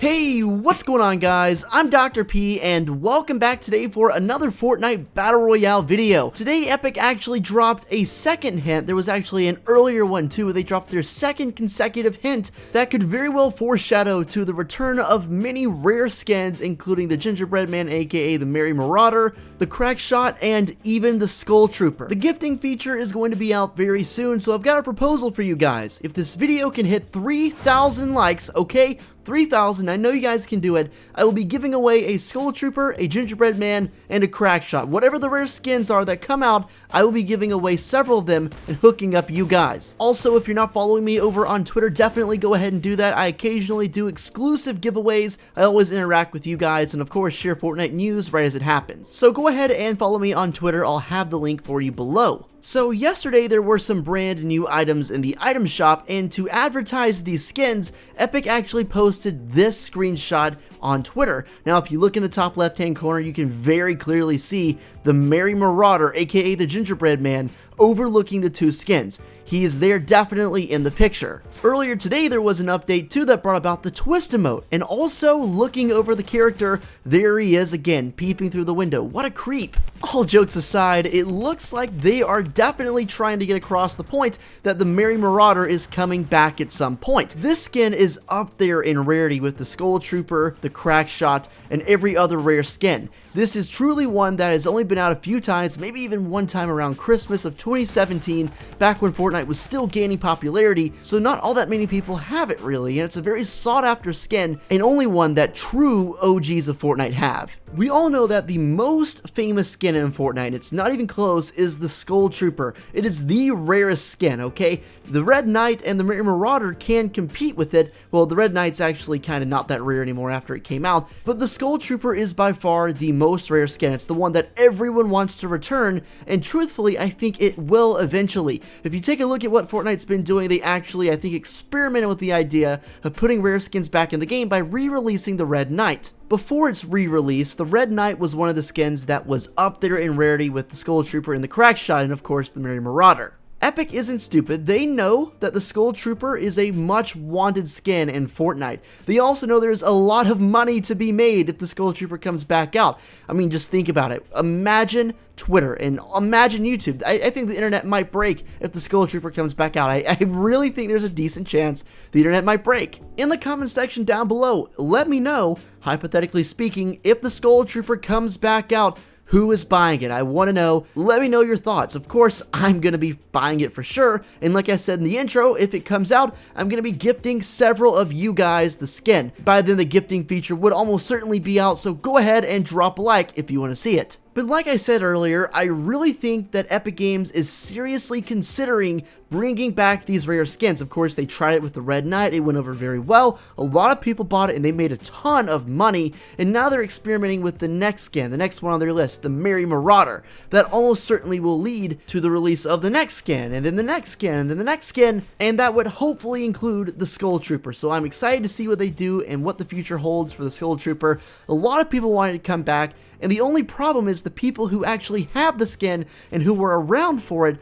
Hey, what's going on guys? I'm Dr. P and welcome back today for another Fortnite Battle Royale video. Today Epic actually dropped a second hint. There was actually an earlier one too. They dropped their second consecutive hint that could very well foreshadow to the return of many rare skins, including the Gingerbread Man aka the Merry Marauder, the Crack Shot, and even the Skull Trooper. The gifting feature is going to be out very soon, so I've got a proposal for you guys. If this video can hit 3,000 likes, okay? 3,000, I know you guys can do it. I will be giving away a Skull Trooper, a Gingerbread Man, and a Crack Shot. Whatever the rare skins are that come out, I will be giving away several of them and hooking up you guys. Also, if you're not following me over on Twitter, definitely go ahead and do that. I occasionally do exclusive giveaways. I always interact with you guys and of course share Fortnite news right as it happens. So go ahead and follow me on Twitter. I'll have the link for you below. So yesterday there were some brand new items in the item shop, and to advertise these skins, Epic actually posted this screenshot on Twitter. Now if you look in the top left hand corner, you can very clearly see the Merry Marauder aka the Gingerbread Man overlooking the two skins. He is there definitely in the picture. Earlier today there was an update too that brought about the twist emote, and also looking over the character, there he is again peeping through the window. What a creep. All jokes aside, it looks like they are definitely trying to get across the point that the Merry Marauder is coming back at some point. This skin is up there in rarity with the Skull Trooper, the Crack Shot, and every other rare skin. This is truly one that has only been out a few times, maybe even one time around Christmas of 2017, back when Fortnite was still gaining popularity, so not all that many people have it really, and it's a very sought after skin, and only one that true OGs of Fortnite have. We all know that the most famous skin in Fortnite, it's not even close, is the Skull Trooper. It is the rarest skin, okay? The Red Knight and the Merry Marauder can compete with it. Well, the Red Knight's actually kind of not that rare anymore after it came out, but the Skull Trooper is by far the most rare skin. It's the one that everyone wants to return, and truthfully, I think it will eventually. If you take a look at what Fortnite's been doing, they actually, I think, experimented with the idea of putting rare skins back in the game by re-releasing the Red Knight. Before its re-release, the Red Knight was one of the skins that was up there in rarity with the Skull Trooper and the Crack Shot, and of course the Merry Marauder. Epic isn't stupid. They know that the Skull Trooper is a much wanted skin in Fortnite. They also know there's a lot of money to be made if the Skull Trooper comes back out. I mean, just think about it. Imagine Twitter and imagine YouTube. I think the internet might break if the Skull Trooper comes back out. I really think there's a decent chance the internet might break. In the comment section down below, let me know, hypothetically speaking, if the Skull Trooper comes back out, who is buying it? I want to know. Let me know your thoughts. Of course, I'm going to be buying it for sure. And like I said in the intro, if it comes out, I'm going to be gifting several of you guys the skin. By then, the gifting feature would almost certainly be out, so go ahead and drop a like if you want to see it. But like I said earlier, I really think that Epic Games is seriously considering bringing back these rare skins. Of course, they tried it with the Red Knight. It went over very well. A lot of people bought it and they made a ton of money. And now they're experimenting with the next skin, the next one on their list, the Merry Marauder. That almost certainly will lead to the release of the next skin, and then the next skin, and then the next skin, and that would hopefully include the Skull Trooper. So I'm excited to see what they do and what the future holds for the Skull Trooper. A lot of people wanted to come back, and the only problem is the people who actually have the skin and who were around for it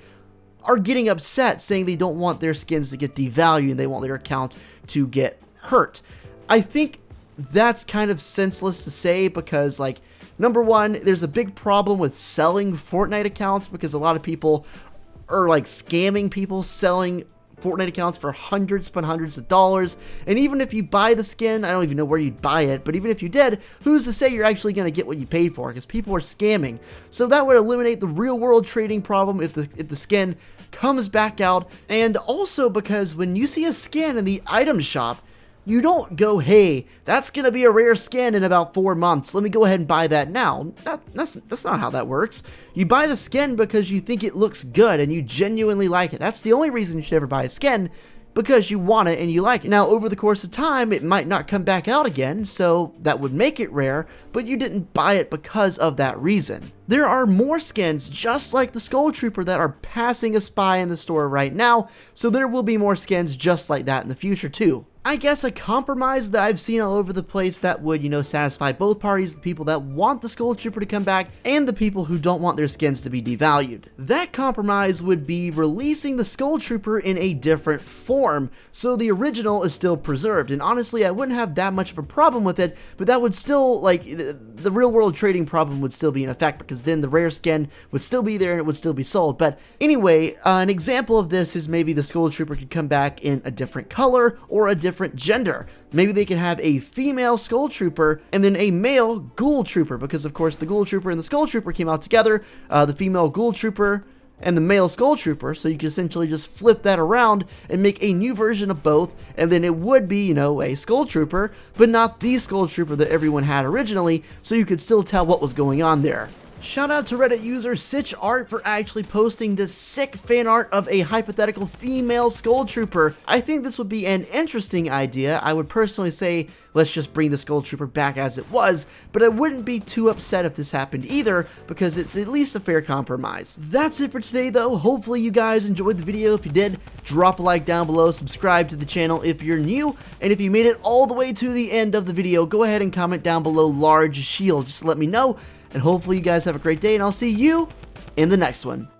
are getting upset, saying they don't want their skins to get devalued and they want their account to get hurt. I think that's kind of senseless to say because, like, number one, there's a big problem with selling Fortnite accounts because a lot of people are like scamming people selling Fortnite accounts for hundreds upon hundreds of dollars. And even if you buy the skin, I don't even know where you'd buy it, but even if you did, who's to say you're actually going to get what you paid for? Because people are scamming. So that would eliminate the real world trading problem if the skin comes back out. And also because when you see a skin in the item shop, you don't go, hey, that's going to be a rare skin in about 4 months. Let me go ahead and buy that now. That's not how that works. You buy the skin because you think it looks good and you genuinely like it. That's the only reason you should ever buy a skin, because you want it and you like it. Now, over the course of time, it might not come back out again, so that would make it rare, but you didn't buy it because of that reason. There are more skins just like the Skull Trooper that are passing us by in the store right now, so there will be more skins just like that in the future too. I guess, a compromise that I've seen all over the place that would, satisfy both parties, the people that want the Skull Trooper to come back and the people who don't want their skins to be devalued. That compromise would be releasing the Skull Trooper in a different form, so the original is still preserved. And honestly, I wouldn't have that much of a problem with it, but that would still, like, the real world trading problem would still be in effect, because then the rare skin would still be there and it would still be sold. But anyway, an example of this is maybe the Skull Trooper could come back in a different color or a different gender. Maybe they could have a female Skull Trooper and then a male Ghoul Trooper, because of course the Ghoul Trooper and the Skull Trooper came out together, the female Ghoul Trooper and the male Skull Trooper, so you can essentially just flip that around and make a new version of both, and then it would be, a Skull Trooper, but not the Skull Trooper that everyone had originally, so you could still tell what was going on there. Shout out to Reddit user Sitch Art for actually posting this sick fan art of a hypothetical female Skull Trooper. I think this would be an interesting idea. I would personally say let's just bring the Skull Trooper back as it was, but I wouldn't be too upset if this happened either, because it's at least a fair compromise. That's it for today though. Hopefully you guys enjoyed the video. If you did, drop a like down below, subscribe to the channel if you're new, and if you made it all the way to the end of the video, go ahead and comment down below large shield just to let me know. And hopefully you guys have a great day, and I'll see you in the next one.